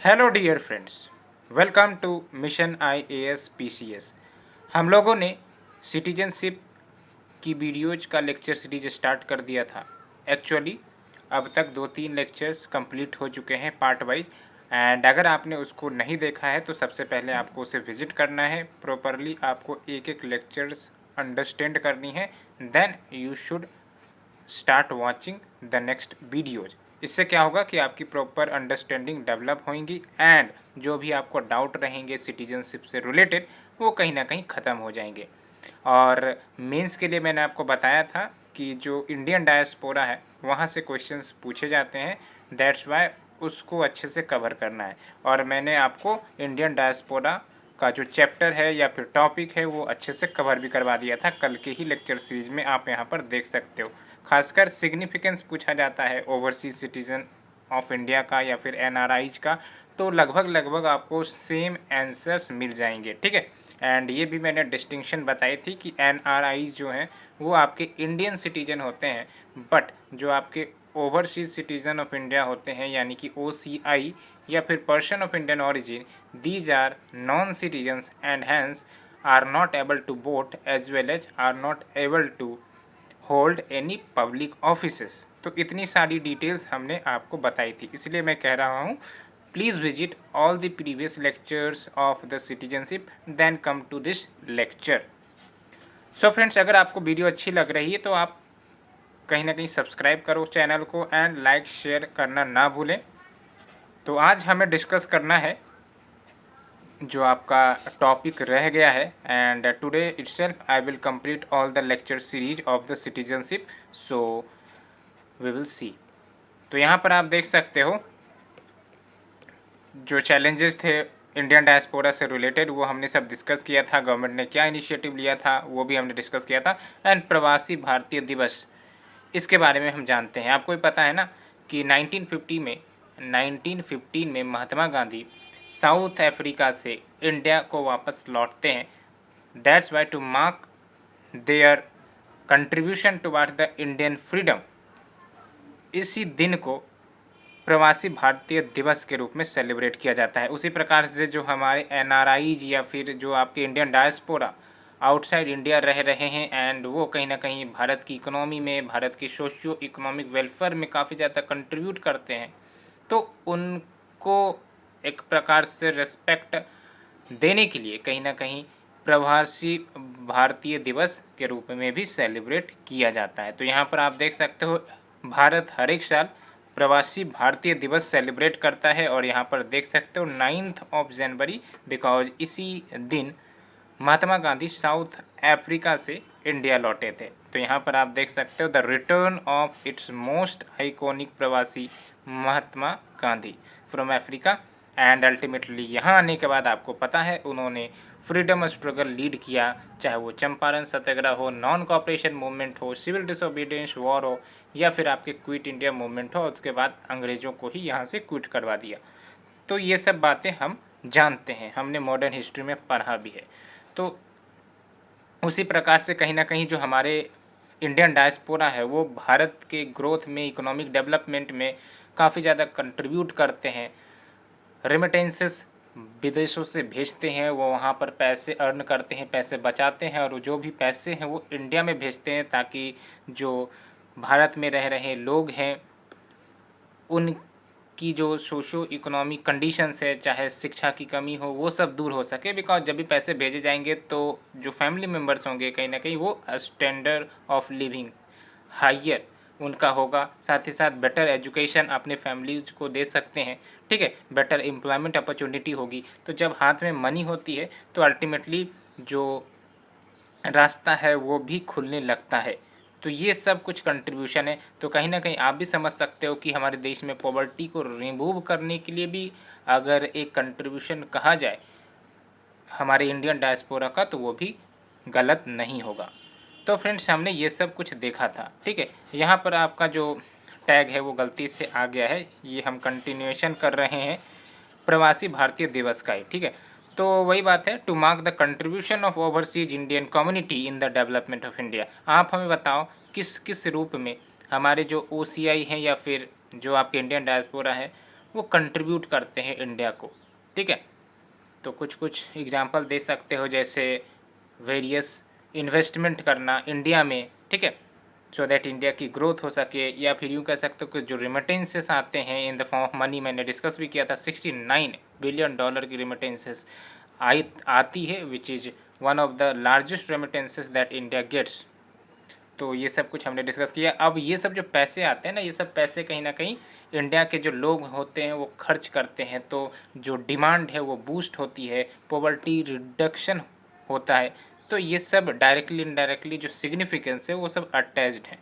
Hello dear friends, welcome to mission IAS PCS। हम लोगों ने सिटीजनशिप की वीडियोज का लेक्चर सीरीज स्टार्ट कर दिया था। एक्चुअली अब तक 2-3 लेक्चर्स कंप्लीट हो चुके हैं पार्ट वाइज। एंड अगर आपने उसको नहीं देखा है तो सबसे पहले आपको उसे विजिट करना है। प्रॉपरली आपको एक एक लेक्चर्स अंडरस्टैंड करनी है, then you should start watching the next videos. इससे क्या होगा कि आपकी प्रॉपर अंडरस्टैंडिंग डेवलप होंगी एंड जो भी आपको डाउट रहेंगे सिटीजनशिप से रिलेटेड वो कहीं ना कहीं ख़त्म हो जाएंगे। और मेंस के लिए मैंने आपको बताया था कि जो इंडियन डायस्पोरा है वहाँ से क्वेश्चंस पूछे जाते हैं, दैट्स वाई उसको अच्छे से कवर करना है। और मैंने आपको इंडियन डायस्पोरा का जो चैप्टर है या फिर टॉपिक है वो अच्छे से कवर भी करवा दिया था कल के ही लेक्चर सीरीज में, आप यहाँ पर देख सकते हो। खासकर सिग्निफिकेंस पूछा जाता है ओवरसीज सिटीजन ऑफ इंडिया का या फिर NRIs का, तो लगभग आपको सेम आंसर्स मिल जाएंगे, ठीक है। एंड ये भी मैंने डिस्टिंक्शन बताई थी कि NRIs जो हैं वो आपके इंडियन सिटीजन होते हैं, बट जो आपके ओवरसीज सिटीजन ऑफ इंडिया होते हैं यानी कि OCI या फिर person of Indian origin, these are non citizens and hence are not able to vote as well as are not able to hold any public offices. तो इतनी सारी details हमने आपको बताई थी, इसलिए मैं कह रहा हूँ please visit all the previous lectures of the citizenship then come to this lecture. So friends, अगर आपको वीडियो अच्छी लग रही है तो आप कहीं ना कहीं सब्सक्राइब करो चैनल को एंड लाइक शेयर करना ना भूलें। तो आज हमें डिस्कस करना है जो आपका टॉपिक रह गया है, and today itself I will complete all the lecture series of the citizenship, so we will see. तो यहाँ पर आप देख सकते हो जो चैलेंजेस थे इंडियन डायस्पोरा से रिलेटेड वो हमने सब डिस्कस किया था, गवर्नमेंट ने क्या इनिशिएटिव लिया था वो भी हमने डिस्कस किया था। एंड प्रवासी भारतीय दिवस, इसके बारे में हम जानते हैं। आपको भी पता है ना कि 1915 में महात्मा गांधी साउथ अफ्रीका से इंडिया को वापस लौटते हैं। That's why to mark their contribution toward the Indian freedom, इसी दिन को प्रवासी भारतीय दिवस के रूप में सेलिब्रेट किया जाता है। उसी प्रकार से जो हमारे NRIs या फिर जो आपके इंडियन डायस्पोरा आउटसाइड इंडिया रह रहे हैं एंड वो कहीं ना कहीं भारत की इकोनॉमी में, भारत की सोशियो इकोनॉमिक वेलफेयर में काफ़ी ज़्यादा कंट्रीब्यूट करते हैं, तो उनको एक प्रकार से रेस्पेक्ट देने के लिए कहीं ना कहीं प्रवासी भारतीय दिवस के रूप में भी सेलिब्रेट किया जाता है। तो यहाँ पर आप देख सकते हो भारत हर एक साल प्रवासी भारतीय दिवस सेलिब्रेट करता है। और यहाँ पर देख सकते हो 9 जनवरी, बिकॉज इसी दिन महात्मा गांधी साउथ अफ्रीका से इंडिया लौटे थे। तो यहाँ पर आप देख सकते हो the return of its most iconic pravasi Mahatma Gandhi from Africa. And ultimately यहाँ आने के बाद आपको पता है उन्होंने फ्रीडम स्ट्रगल लीड किया, चाहे वो चंपारण सत्याग्रह हो, नॉन कॉपरेशन मूवमेंट हो, सिविल डिसोबीडियंस वॉर हो, या फिर आपके क्विट इंडिया मूवमेंट हो। उसके बाद अंग्रेज़ों को ही यहाँ से क्विट करवा दिया। तो ये सब बातें हम जानते हैं, हमने मॉडर्न हिस्ट्री में पढ़ा भी है। तो उसी प्रकार से कहीं ना कहीं जो हमारे इंडियन डायस्पोरा है वो भारत के ग्रोथ में, इकोनॉमिक डेवलपमेंट में काफ़ी ज़्यादा कंट्रीब्यूट करते हैं। रेमिटेंसेस विदेशों से भेजते हैं, वो वहाँ पर पैसे अर्न करते हैं, पैसे बचाते हैं, और जो भी पैसे हैं वो इंडिया में भेजते हैं ताकि जो भारत में रह रहे लोग हैं उनकी जो सोशो इकोनॉमिक कंडीशंस है, चाहे शिक्षा की कमी हो, वो सब दूर हो सके। बिकॉज जब भी पैसे भेजे जाएंगे तो जो फैमिली मेम्बर्स होंगे कहीं ना कहीं वो स्टैंडर्ड ऑफ लिविंग हाइयर उनका होगा, साथ ही साथ बेटर एजुकेशन अपने फैमिलीज को दे सकते हैं, ठीक है, बेटर एम्प्लॉयमेंट अपॉर्चुनिटी होगी। तो जब हाथ में मनी होती है तो अल्टीमेटली जो रास्ता है वो भी खुलने लगता है। तो ये सब कुछ कंट्रीब्यूशन है। तो कहीं ना कहीं आप भी समझ सकते हो कि हमारे देश में पॉवर्टी को रिमूव करने के लिए भी अगर एक कंट्रीब्यूशन कहा जाए हमारे इंडियन डायस्पोरा का तो वो भी गलत नहीं होगा। तो फ्रेंड्स, हमने ये सब कुछ देखा था, ठीक है। यहाँ पर आपका जो टैग है वो गलती से आ गया है, ये हम कंटिन्यूएशन कर रहे हैं प्रवासी भारतीय दिवस का ही, ठीक है। तो वही बात है, to mark the contribution of overseas Indian community in the development of India. आप हमें बताओ किस किस रूप में हमारे जो OCI हैं या फिर जो आपके इंडियन डायस्पोरा है वो कंट्रीब्यूट करते हैं इंडिया को, ठीक है। तो कुछ कुछ एग्जांपल दे सकते हो, जैसे वेरियस इन्वेस्टमेंट करना इंडिया में, ठीक है, सो दैट इंडिया की ग्रोथ हो सके, या फिर यूँ कह सकते हो कि जो रिमिटेंसेस आते हैं in the form of money, मैंने डिस्कस भी किया था, $69 बिलियन की रिमिटेंसेस आती है, which is one of the largest remittances that India gets. तो ये सब कुछ हमने डिस्कस किया। अब ये सब जो पैसे आते हैं ना, ये सब पैसे कहीं ना कहीं इंडिया के जो लोग होते हैं वो खर्च करते हैं, तो जो डिमांड है वो बूस्ट होती है, पॉवर्टी रिडक्शन होता है। तो ये सब डायरेक्टली इनडायरेक्टली जो सिग्निफिकेंस है वो सब अटैच्ड है।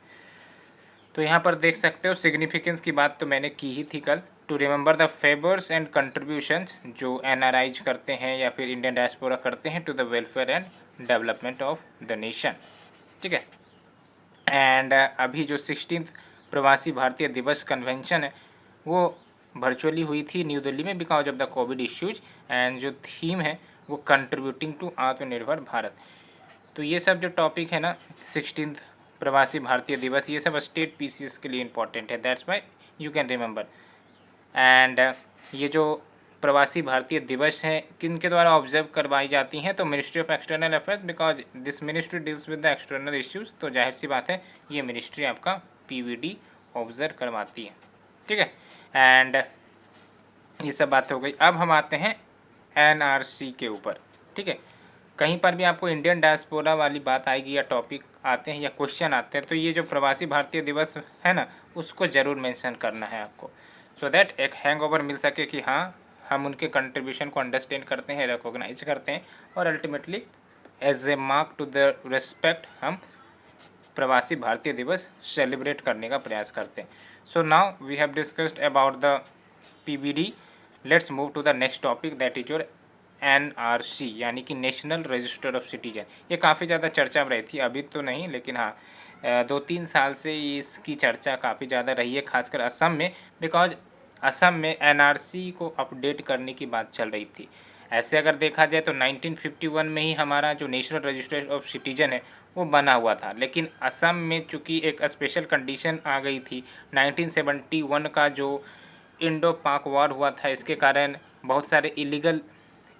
तो यहाँ पर देख सकते हो सिग्निफिकेंस की बात तो मैंने की ही थी कल। To remember the favours and contributions जो एनआरआईज करते हैं या फिर इंडियन डायस्पोरा करते हैं to the welfare and development of the nation, ठीक है। एंड अभी जो 16th प्रवासी भारतीय दिवस कन्वेंशन है वो वर्चुअली हुई थी न्यू दिल्ली में because of the Covid issues, and जो थीम है वो कंट्रीब्यूटिंग टू आत्मनिर्भर भारत। तो ये सब जो टॉपिक है ना, 16th प्रवासी भारतीय दिवस, ये सब स्टेट पीसीएस के लिए इम्पॉर्टेंट है, that's why you can remember. And ये जो प्रवासी भारतीय दिवस हैं किन के द्वारा ऑब्जर्व करवाई जाती हैं, तो ministry of external affairs, because this ministry deals with the external issues, तो जाहिर सी बात है ये मिनिस्ट्री आपका पीवीडी ऑब्जर्व करवाती है, ठीक है। एंड ये सब बात हो गई। अब हम आते हैं एनआरसी के ऊपर, ठीक है। कहीं पर भी आपको इंडियन डायस्पोरा वाली बात आएगी या टॉपिक आते हैं या क्वेश्चन आते हैं, तो ये जो प्रवासी भारतीय दिवस है ना उसको ज़रूर मेंशन करना है आपको, सो दैट एक हैंगओवर मिल सके कि हाँ हम उनके कंट्रीब्यूशन को अंडरस्टैंड करते हैं, रिकॉग्नाइज करते हैं, और ultimately as a mark to the respect हम प्रवासी भारतीय दिवस सेलिब्रेट करने का प्रयास करते हैं। So now we have discussed about the PBD, let's move to the next topic that is your NRC, यानी कि नेशनल रजिस्टर ऑफ सिटीजन। ये काफ़ी ज़्यादा चर्चा में रही थी, अभी तो नहीं, लेकिन हाँ 2-3 साल से इसकी चर्चा काफ़ी ज़्यादा रही है, खासकर असम में, बिकॉज असम में एनआरसी को अपडेट करने की बात चल रही थी। ऐसे अगर देखा जाए तो 1951 में ही हमारा जो नेशनल रजिस्टर ऑफ सिटीजन है वो बना हुआ था, लेकिन असम में चूँकि एक स्पेशल कंडीशन आ गई थी 1971 का जो इंडो पाक वॉर हुआ था, इसके कारण बहुत सारे इलीगल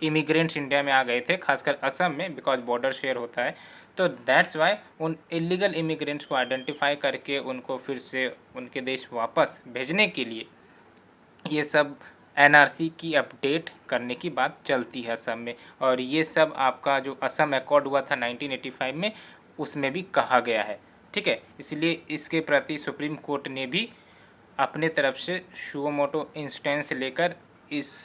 इमिग्रेंट्स इंडिया में आ गए थे, खासकर असम में, बिकॉज बॉर्डर शेयर होता है। तो दैट्स वाई उन इलीगल इमिग्रेंट्स को आइडेंटिफाई करके उनको फिर से उनके देश वापस भेजने के लिए ये सब एनआरसी की अपडेट करने की बात चलती है असम में। और ये सब आपका जो असम अकॉर्ड हुआ था 1985 में उसमें भी कहा गया है, ठीक है। इसलिए इसके प्रति सुप्रीम कोर्ट ने भी अपने तरफ से सुओ मोटो इंस्टेंस लेकर इस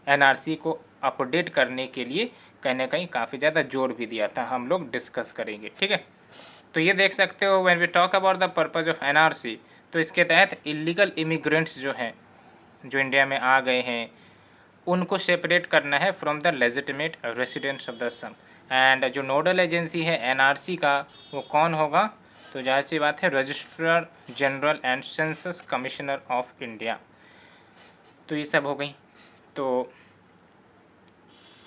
एनआरसी को अपडेट करने के लिए कहीं ना कहीं काफ़ी ज़्यादा जोर भी दिया था, हम लोग डिस्कस करेंगे, ठीक है। तो ये देख सकते हो when we talk about the purpose of NRC, तो इसके तहत इलीगल इमिग्रेंट्स जो हैं जो इंडिया में आ गए हैं उनको सेपरेट करना है from the legitimate residents of the Assam. And जो नोडल एजेंसी है एनआरसी का वो कौन होगा, तो जाहिर सी बात है registrar general and census commissioner of India. तो ये सब हो गई। तो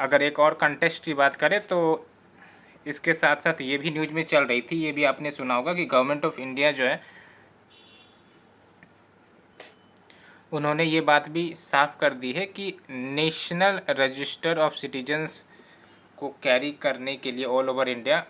अगर एक और कंटेस्ट की बात करें तो इसके साथ साथ ये भी न्यूज़ में चल रही थी, ये भी आपने सुना होगा कि गवर्नमेंट ऑफ इंडिया जो है उन्होंने ये बात भी साफ कर दी है कि नेशनल रजिस्टर ऑफ सिटीजन्स को कैरी करने के लिए ऑल ओवर इंडिया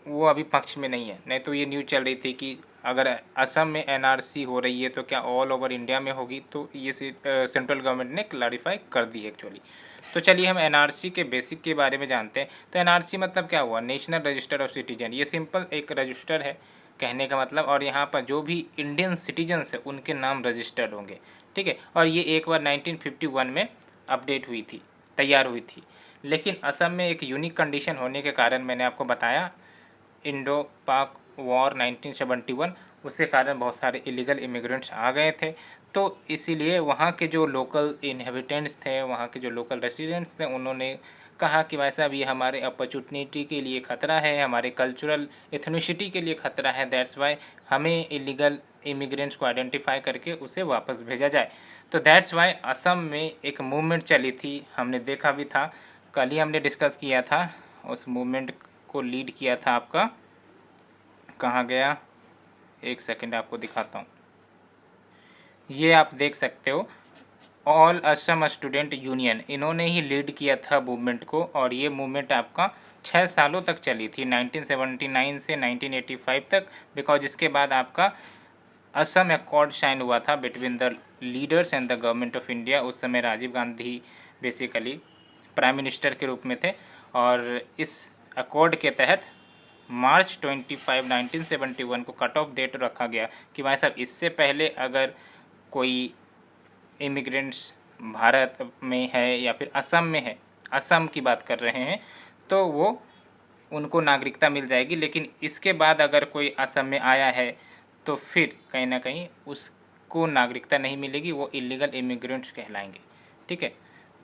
वो अभी पक्ष में नहीं है। नहीं तो ये न्यूज़ चल रही थी कि अगर असम में एनआरसी हो रही है तो क्या ऑल ओवर इंडिया में होगी, तो ये सेंट्रल गवर्नमेंट ने क्लैरिफाई कर दी है एक्चुअली। तो चलिए हम एनआरसी के बेसिक के बारे में जानते हैं। तो एनआरसी मतलब क्या हुआ, नेशनल रजिस्टर ऑफ सिटीजन। ये सिंपल एक रजिस्टर है कहने का मतलब, और यहाँ पर जो भी इंडियन सिटीजन्स है उनके नाम रजिस्टर्ड होंगे, ठीक है। और ये एक बार 1951 में अपडेट हुई थी, तैयार हुई थी। लेकिन असम में एक यूनिक कंडीशन होने के कारण, मैंने आपको बताया इंडो पाक वॉर 1971, उसके कारण बहुत सारे इलीगल इमिग्रेंट्स आ गए थे। तो इसीलिए वहाँ के जो लोकल इनहेबिटेंट्स थे, वहाँ के जो लोकल रेसिडेंट्स थे, उन्होंने कहा कि भाई साहब ये हमारे अपॉर्चुनिटी के लिए ख़तरा है, हमारे कल्चरल एथनिसिटी के लिए ख़तरा है, दैट्स वाई हमें इलीगल इमिग्रेंट्स को आइडेंटिफाई करके उसे वापस भेजा जाए। तो दैट्स वाई असम में एक मूवमेंट चली थी, हमने देखा भी था, कल ही हमने डिस्कस किया था। उस मूवमेंट को लीड किया था आपका, कहाँ गया, एक सेकंड आपको दिखाता हूँ। ये आप देख सकते हो ऑल असम स्टूडेंट यूनियन, इन्होंने ही लीड किया था मूवमेंट को, और ये मूवमेंट आपका 6 सालों तक चली थी, 1979 से 1985 तक, बिकॉज इसके बाद आपका असम एकॉर्ड साइन हुआ था between the leaders and the government of India. उस समय Rajiv Gandhi basically prime minister के रूप में थे, और इस अकॉर्ड के तहत मार्च 25 1971 को कट ऑफ डेट रखा गया कि भाई साहब इससे पहले अगर कोई इमिग्रेंट्स भारत में है या फिर असम में है, असम की बात कर रहे हैं, तो वो उनको नागरिकता मिल जाएगी, लेकिन इसके बाद अगर कोई असम में आया है तो फिर कहीं ना कहीं उसको नागरिकता नहीं मिलेगी, वो इलीगल इमिग्रेंट्स कहलाएंगे। ठीक है,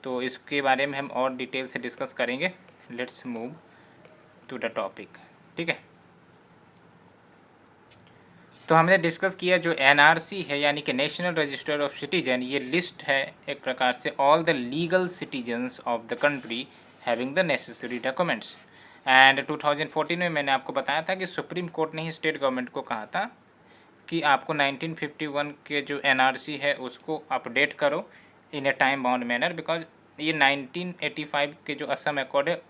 तो इसके बारे में हम और डिटेल से डिस्कस करेंगे। Let's move to the topic. ठीक है, तो हमने डिस्कस किया जो एनआरसी है यानी कि नेशनल रजिस्टर ऑफ सिटीजन, ये लिस्ट है एक प्रकार से all the legal citizens of the country having the necessary documents. And 2014 में मैंने आपको बताया था कि सुप्रीम कोर्ट ने ही स्टेट गवर्नमेंट को कहा था कि आपको 1951 के जो एनआरसी है उसको अपडेट करो in a time bound manner, because ये 1985 के जो असम अकॉर्ड है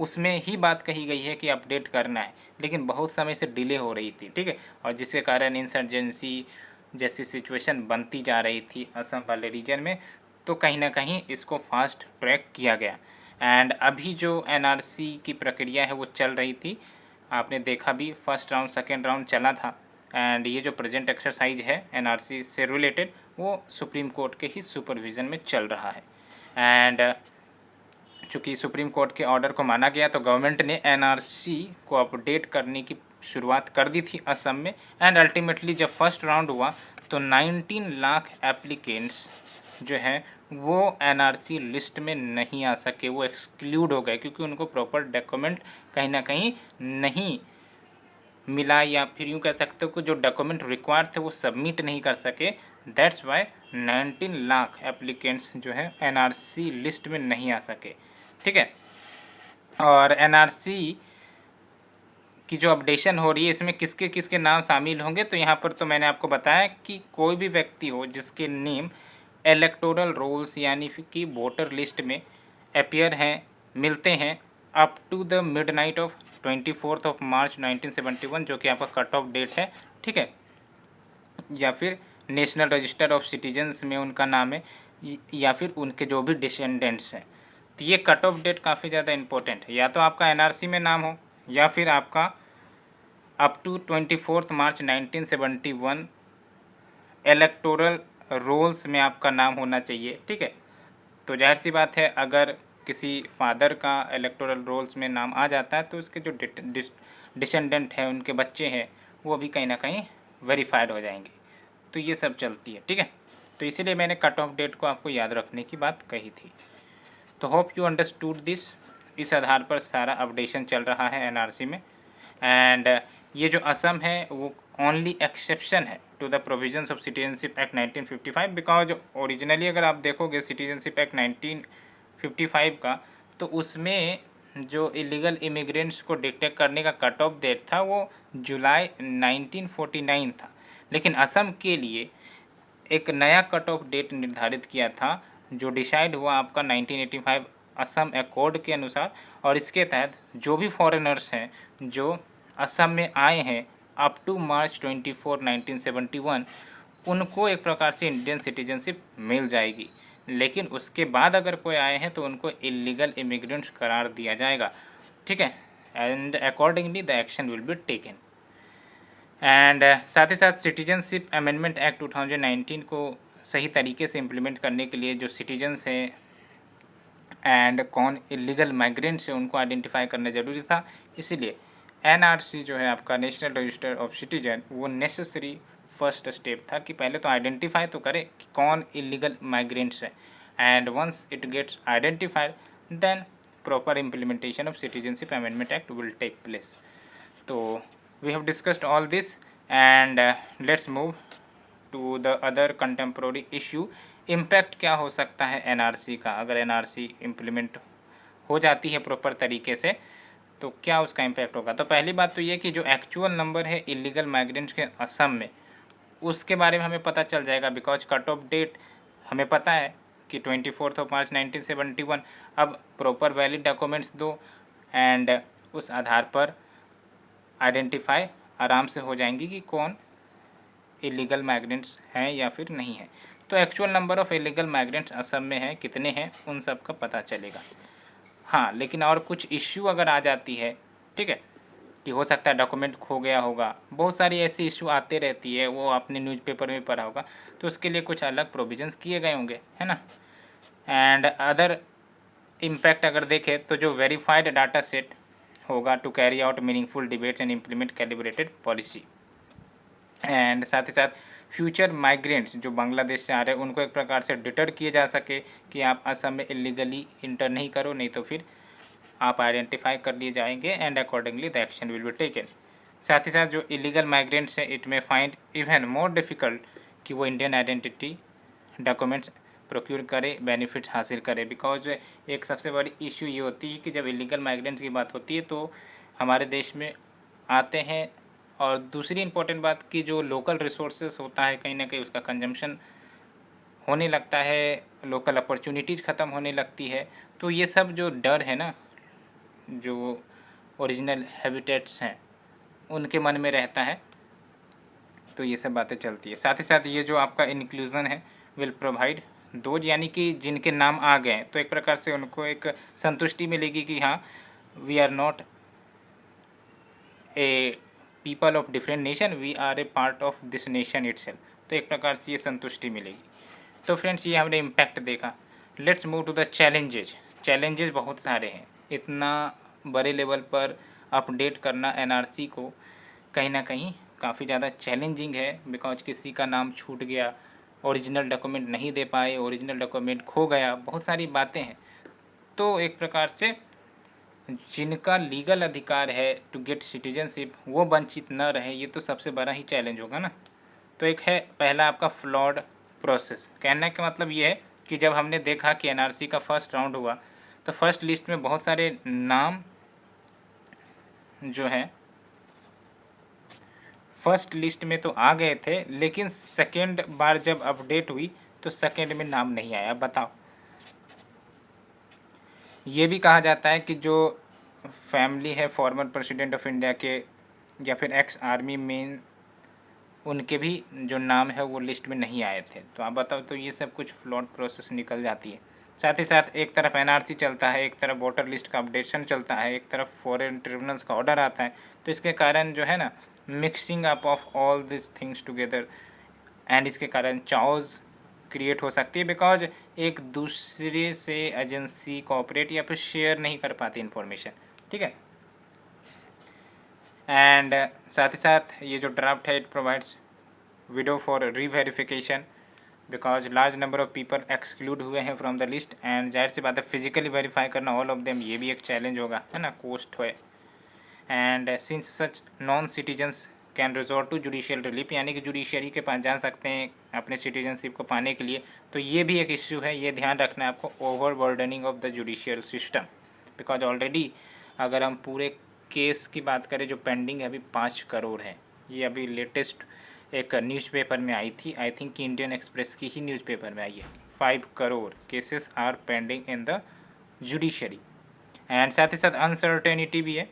उसमें ही बात कही गई है कि अपडेट करना है, लेकिन बहुत समय से डिले हो रही थी। ठीक है, और जिसके कारण इंसर्जेंसी जैसी सिचुएशन बनती जा रही थी असम वाले रीजन में, तो कहीं ना कहीं इसको फास्ट ट्रैक किया गया। एंड अभी जो एनआरसी की प्रक्रिया है वो चल रही थी, आपने देखा भी फर्स्ट राउंड सेकेंड राउंड चला था। एंड ये जो प्रेजेंट एक्सरसाइज है एनआरसी से रिलेटेड वो सुप्रीम कोर्ट के ही सुपरविज़न में चल रहा है। एंड चूँकि सुप्रीम कोर्ट के ऑर्डर को माना गया तो गवर्नमेंट ने एनआरसी को अपडेट करने की शुरुआत कर दी थी असम में। एंड अल्टीमेटली जब फर्स्ट राउंड हुआ तो 19 लाख एप्लीकेंट्स जो हैं वो एनआरसी लिस्ट में नहीं आ सके, वो एक्सक्लूड हो गए क्योंकि उनको प्रॉपर डॉक्यूमेंट कहीं ना कहीं नहीं मिला, या फिर यूँ कह सकते हो कि जो डॉक्यूमेंट रिक्वायर्ड थे वो सबमिट नहीं कर सके। दैट्स वाई 19 लाख एप्लीकेंट्स जो है एनआरसी लिस्ट में नहीं आ सके। ठीक है, और एनआरसी की जो अपडेशन हो रही है इसमें किसके किसके नाम शामिल होंगे, तो यहाँ पर तो मैंने आपको बताया कि कोई भी व्यक्ति हो जिसके नेम इलेक्टोरल रोल्स यानी कि वोटर लिस्ट में अपीयर हैं, मिलते हैं up to the midnight of 24 March 1971 जो कि आपका कट ऑफ डेट है। ठीक है, या फिर नेशनल रजिस्टर ऑफ सिटीजन्स में उनका नाम है, या फिर उनके जो भी डिसेंडेंट्स हैं। तो ये कट ऑफ डेट काफ़ी ज़्यादा इंपॉर्टेंट है, या तो आपका एनआरसी में नाम हो या फिर आपका up to 24 March 1971 electoral rolls में आपका नाम होना चाहिए। ठीक है, तो जाहिर सी बात है अगर किसी फादर का इलेक्टोरल रोल्स में नाम आ जाता है तो उसके जो डिसेंडेंट हैं, उनके बच्चे हैं, वो भी कहीं ना कहीं वेरीफाइड हो जाएंगे। तो ये सब चलती है। ठीक है, तो इसीलिए मैंने कट ऑफ डेट को आपको याद रखने की बात कही थी। तो होप यू अंडरस्टूड दिस। इस आधार पर सारा अपडेशन चल रहा है एनआरसी में। एंड ये जो असम है वो ओनली एक्सेप्शन है to the provisions of citizenship act 1955, because originally अगर आप देखोगे सिटीजनशिप एक्ट 1955 का, तो उसमें जो इलीगल इमिग्रेंट्स को डिटेक्ट करने का कट ऑफ डेट था वो जुलाई 1949 था, लेकिन असम के लिए एक नया कट ऑफ डेट निर्धारित किया था जो डिसाइड हुआ आपका 1985 असम एकॉर्ड के अनुसार। और इसके तहत जो भी फॉरेनर्स हैं जो असम में आए हैं अप टू मार्च 24 1971 उनको एक प्रकार से इंडियन सिटीजनशिप मिल जाएगी, लेकिन उसके बाद अगर कोई आए हैं तो उनको इलीगल इमिग्रेंट्स करार दिया जाएगा। ठीक है, and accordingly the action will be taken. And साथ ही साथ सिटीजनशिप अमेंडमेंट एक्ट 2019 को सही तरीके से इम्प्लीमेंट करने के लिए जो सिटीजन्स हैं एंड कौन इलीगल माइग्रेंट्स हैं उनको आइडेंटिफाई करना ज़रूरी था। इसीलिए एनआरसी जो है आपका नेशनल रजिस्टर ऑफ सिटीजन वो नेसेसरी फर्स्ट स्टेप था कि पहले तो आइडेंटिफाई तो करे कि कौन इलीगल माइग्रेंट्स हैं, and once it gets identified then proper implementation of citizenship amendment act will take place. तो we have discussed all this, and let's move to the other contemporary issue। Impact क्या हो सकता है NRC का, अगर NRC implement हो जाती है प्रॉपर तरीके से तो क्या उसका इम्पैक्ट होगा। तो पहली बात तो ये कि जो एक्चुअल नंबर है इलीगल माइग्रेंट्स के असम में उसके बारे में हमें पता चल जाएगा, बिकॉज कट ऑफ डेट हमें पता है कि 24 मार्च 1971 अब प्रॉपर वैलिड डॉक्यूमेंट्स दो एंड उस आधार पर आइडेंटिफाई आराम से हो जाएंगी कि कौन इलीगल माइग्रेंट्स हैं या फिर नहीं है। तो actual number of illegal migrants Assam में हैं कितने हैं उन सब का पता चलेगा। हाँ, लेकिन और कुछ इश्यू अगर आ जाती है, ठीक है, कि हो सकता है डॉक्यूमेंट खो गया होगा, बहुत सारी ऐसी इश्यू आते रहती है, वो आपने न्यूज़पेपर में पढ़ा होगा, तो उसके लिए कुछ अलग प्रोविजंस किए गए होंगे, है ना। एंड अदर इम्पैक्ट अगर देखें तो जो वेरीफाइड डाटा सेट होगा to carry out meaningful debates and implement calibrated policy. And साथ ही साथ फ्यूचर माइग्रेंट्स जो बांग्लादेश से आ रहे हैं उनको एक प्रकार से डिटर किए जा सके कि आप असम में इलीगली इंटर नहीं करो, नहीं तो फिर आप आइडेंटिफाई कर लिए जाएंगे and accordingly the action will be taken. साथ ही साथ जो इलीगल माइग्रेंट्स हैं इट में फाइंड इवन मोर डिफ़िकल्ट कि वो इंडियन आइडेंटिटी डॉक्यूमेंट्स प्रोक्यूर करे, बेनिफिट्स हासिल करे, बिकॉज एक सबसे बड़ी इशू ये होती है कि जब इलीगल माइग्रेंट्स की बात होती है तो हमारे देश में आते हैं और दूसरी इम्पोर्टेंट बात कि जो लोकल रिसोर्सेज होता है कहीं ना कहीं उसका कंजम्पशन होने लगता है, लोकल अपॉर्चुनिटीज़ ख़त्म होने लगती है। तो ये सब जो डर है ना, जो ओरिजिनल हैबिटेट्स हैं उनके मन में रहता है, तो ये सब बातें चलती है। साथ ही साथ ये जो आपका इंक्लूज़न है विल प्रोवाइड दोज, यानी कि जिनके नाम आ गए तो एक प्रकार से उनको एक संतुष्टि मिलेगी कि हाँ we are not a people of different nation, we are a part of this nation itself. तो एक प्रकार से ये संतुष्टि मिलेगी। तो फ्रेंड्स ये हमने इम्पैक्ट देखा। Let's move to the challenges. Challenges बहुत सारे हैं, इतना बड़े लेवल पर अपडेट करना एनआरसी को कहीं ना कहीं काफ़ी ज़्यादा चैलेंजिंग है, बिकॉज किसी का नाम छूट गया, ओरिजिनल डॉक्यूमेंट नहीं दे पाए, ओरिजिनल डॉक्यूमेंट खो गया, बहुत सारी बातें हैं। तो एक प्रकार से जिनका लीगल अधिकार है टू गेट सिटीजनशिप वो वंचित न रहे, ये तो सबसे बड़ा ही चैलेंज होगा ना। तो एक है पहला आपका फ्लॉड प्रोसेस। कहने का मतलब ये है कि जब हमने देखा कि एनआरसी का फर्स्ट राउंड हुआ तो फर्स्ट लिस्ट में बहुत सारे नाम जो हैं फर्स्ट लिस्ट में तो आ गए थे, लेकिन सेकेंड बार जब अपडेट हुई तो सेकेंड में नाम नहीं आया। बताओ, ये भी कहा जाता है कि जो फैमिली है फॉर्मर प्रेसिडेंट ऑफ इंडिया के या फिर एक्स आर्मी मैन, उनके भी जो नाम है वो लिस्ट में नहीं आए थे। तो आप बताओ, तो ये सब कुछ फ्लॉड प्रोसेस निकल जाती है। साथ ही साथ एक तरफ एनआरसी चलता है, एक तरफ वोटर लिस्ट का अपडेशन चलता है, एक तरफ फॉरेन ट्रिब्यूनल्स का ऑर्डर आता है। तो इसके कारण जो है ना mixing up of all this things together and इसके कारण चाओज क्रिएट हो सकती है, बिकॉज एक दूसरे से एजेंसी कोऑपरेट या फिर शेयर नहीं कर पाती इन्फॉर्मेशन, ठीक है। एंड साथ ही साथ ये जो ड्राफ्ट है it provides window for reverification, because large number of people exclude हुए हैं फ्रॉम द लिस्ट, एंड जाहिर सी बात है फिजिकली वेरीफाई करना ऑल ऑफ देम, ये भी एक चैलेंज होगा, है ना, कोस्ट है। And since such non citizens can resort to judicial relief, यानी कि जुडिशरी के पास जा सकते हैं अपने सिटीजनशिप को पाने के लिए, तो ये भी एक इश्यू है, ये ध्यान रखना है आपको, over burdening of the judicial system. Because already अगर हम पूरे केस की बात करें जो पेंडिंग है अभी 5 करोड़ है। ये अभी लेटेस्ट एक न्यूज़पेपर में आई थी, आई थिंक इंडियन एक्सप्रेस की ही न्यूज़पेपर में आई है। 5 crore cases are pending in the judiciary. And साथ ही साथ अनसर्टेनिटी भी है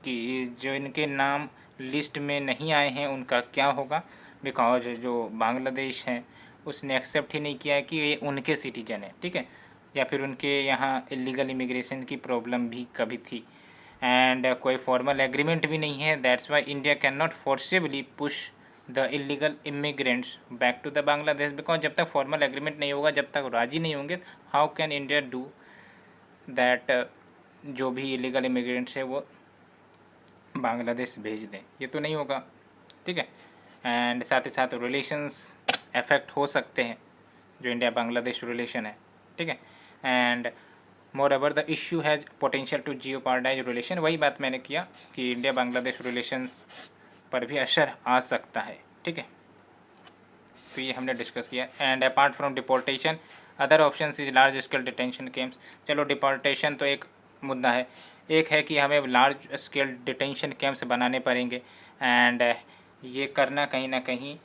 कि जो इनके नाम लिस्ट में नहीं आए हैं उनका क्या होगा, बिकॉज जो बांग्लादेश है उसने एक्सेप्ट ही नहीं किया है कि ये उनके सिटीजन है, ठीक है, या फिर उनके यहाँ इलीगल इमिग्रेशन की प्रॉब्लम भी कभी थी। एंड कोई फॉर्मल एग्रीमेंट भी नहीं है, that's why India can not forcibly push the illegal immigrants back to the Bangladesh, because जब तक फॉर्मल एग्रीमेंट नहीं होगा, जब तक राजी नहीं होंगे, how can India do that जो भी इलीगल इमिग्रेंट्स है वो बांग्लादेश भेज दें, ये तो नहीं होगा, ठीक है। एंड साथ ही साथ रिलेशंस अफेक्ट हो सकते हैं, जो इंडिया बांग्लादेश रिलेशन है, ठीक है। And moreover the issue has potential to jeopardise relation, वही बात मैंने किया कि इंडिया बांग्लादेश रिलेशंस पर भी असर आ सकता है, ठीक है। तो ये हमने डिस्कस किया। And apart from deportation other option is large scale detention camps. चलो डिपोर्टेशन तो एक मुद्दा है, एक है कि हमें लार्ज स्केल डिटेंशन कैंप्स बनाने पड़ेंगे, एंड ये करना कहीं ना कहीं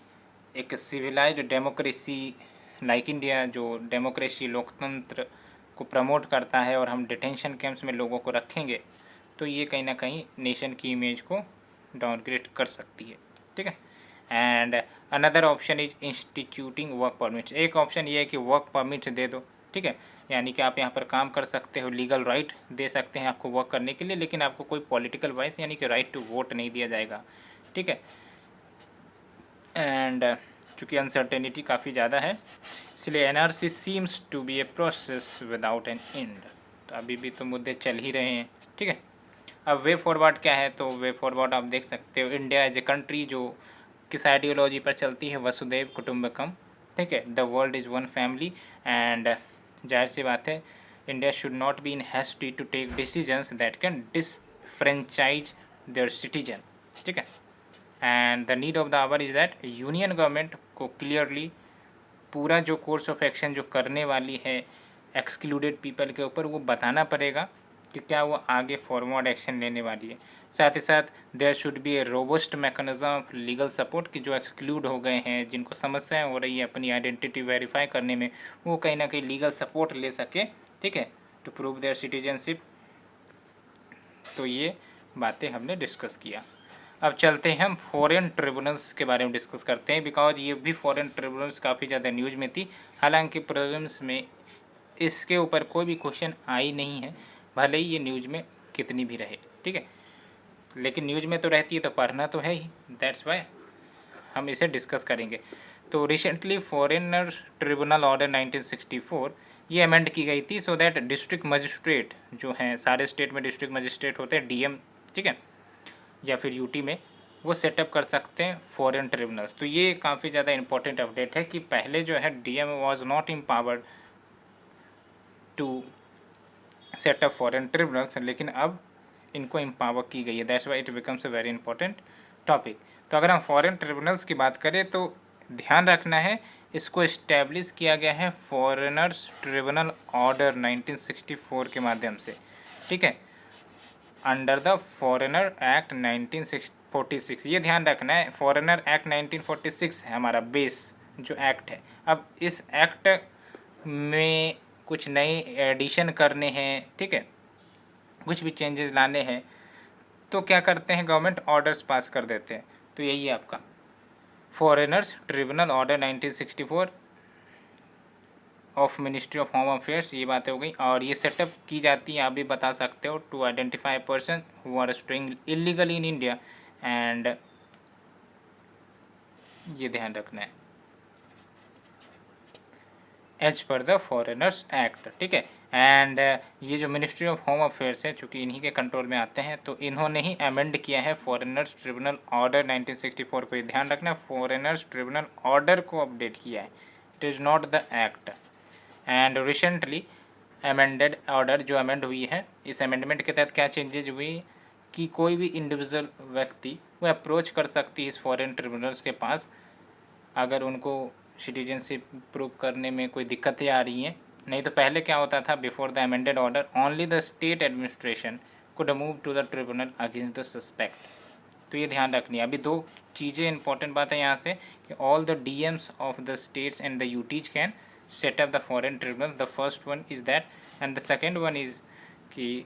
एक सिविलाइज्ड डेमोक्रेसी लाइक इंडिया जो डेमोक्रेसी लोकतंत्र को प्रमोट करता है और हम डिटेंशन कैंप्स में लोगों को रखेंगे तो ये कहीं ना कहीं नेशन की इमेज को डाउनग्रेड कर सकती है, ठीक है। And another option is instituting work permits. एक ऑप्शन ये है कि वर्क परमिट्स दे दो, ठीक है, यानी कि आप यहाँ पर काम कर सकते हो, लीगल राइट दे सकते हैं आपको वर्क करने के लिए, लेकिन आपको कोई पॉलिटिकल वाइस यानी कि राइट टू वोट नहीं दिया जाएगा, ठीक है। एंड चूँकि अनसर्टेनिटी काफ़ी ज़्यादा है इसलिए NRC seems to be a process without an end. तो अभी भी तो मुद्दे चल ही रहे हैं, ठीक है। अब वे फॉरवर्ड क्या है, तो वे फॉरवर्ड आप देख सकते हो, इंडिया एज ए कंट्री जो किस आइडियोलॉजी पर चलती है, वसुधैव कुटुंबकम, ठीक है, the world is one family. And जाहिर सी बात है India should not be in hasty to take decisions that can disenfranchise their citizen, ठीक है। And the need of the hour is that union government को क्लियरली पूरा जो course of action जो करने वाली है एक्सक्लूडेड पीपल के ऊपर वो बताना पड़ेगा कि क्या वो आगे फॉरवर्ड एक्शन लेने वाली है। साथ ही साथ there should be a robust mechanism of legal support कि जो एक्सक्लूड हो गए हैं, जिनको समस्याएं हो रही है अपनी आइडेंटिटी वेरीफाई करने में, वो कहीं ना कहीं लीगल सपोर्ट ले सके, ठीक है, टू प्रूव देयर सिटीजनशिप। तो ये बातें हमने डिस्कस किया। अब चलते हैं हम फॉरेन ट्रिब्यूनल्स के बारे में डिस्कस करते हैं, बिकॉज ये भी फॉरेन ट्रिब्यूनल्स काफ़ी ज़्यादा न्यूज़ में थी। हालांकि प्रीलिम्स में इसके ऊपर कोई भी क्वेश्चन आई नहीं है, भले ही ये न्यूज़ में कितनी भी रहे, ठीक है, लेकिन न्यूज़ में तो रहती है तो पढ़ना तो है ही, दैट्स वाई हम इसे डिस्कस करेंगे। तो रिसेंटली फॉरेनर ट्रिब्यूनल ऑर्डर 1964 ये अमेंड की गई थी सो दैट डिस्ट्रिक्ट मजिस्ट्रेट जो हैं, सारे स्टेट में डिस्ट्रिक्ट मजिस्ट्रेट होते हैं, डीएम, ठीक है, या फिर यूटी में, वो सेटअप कर सकते हैं फॉरेन ट्रिब्यूनल्स। तो ये काफ़ी ज़्यादा इंपॉर्टेंट अपडेट है कि पहले जो है DM was not empowered to set up foreign tribunals, लेकिन अब इनको एम्पावर की गई है, that's why it becomes a very important topic. तो अगर हम फॉरेन ट्रिब्यूनल्स की बात करें तो ध्यान रखना है इसको इस्टेब्लिश किया गया है फॉरेनर्स ट्रिब्यूनल ऑर्डर 1964 के माध्यम से, ठीक है, अंडर द फॉरेनर एक्ट 1946। ये ध्यान रखना है फॉरेनर एक्ट 1946 है हमारा बेस जो एक्ट है। अब इस एक्ट में कुछ नए एडिशन करने हैं, ठीक है, कुछ भी चेंजेस लाने हैं तो क्या करते हैं, गवर्नमेंट ऑर्डर्स पास कर देते हैं। तो यही है आपका foreigners tribunal order 1964 of ministry of home affairs, ये बातें हो गई। और ये सेटअप की जाती है, आप भी बता सकते हो, to identify person who are staying illegally in India, and ये ध्यान रखना है as per the foreigners act, ठीक है। एंड ये जो मिनिस्ट्री ऑफ होम अफेयर्स है चूँकि इन्हीं के कंट्रोल में आते हैं, तो इन्होंने ही अमेंड किया है फॉरेनर्स ट्रिब्यूनल ऑर्डर 1964 को। ये ध्यान रखना, फॉरेनर्स ट्रिब्यूनल ऑर्डर को अपडेट किया है, it is not the act. And recently amended order जो अमेंड हुई है, इस अमेंडमेंट के तहत क्या चेंजेज हुई कि कोई भी इंडिविजुअल व्यक्ति वो अप्रोच कर सकती है इस फॉरेन ट्रिब्यूनल्स के पास अगर उनको सिटीजनशिप प्रूव करने में कोई दिक्कतें आ रही हैं। नहीं तो पहले क्या होता था, before the amended order only the state administration could move to the tribunal against the suspect. तो ये ध्यान रखनी है। अभी दो चीज़ें इंपॉर्टेंट बात है यहाँ से कि all the DMs of the states and the UTs can set up the foreign tribunal. The first one is that and the second one is कि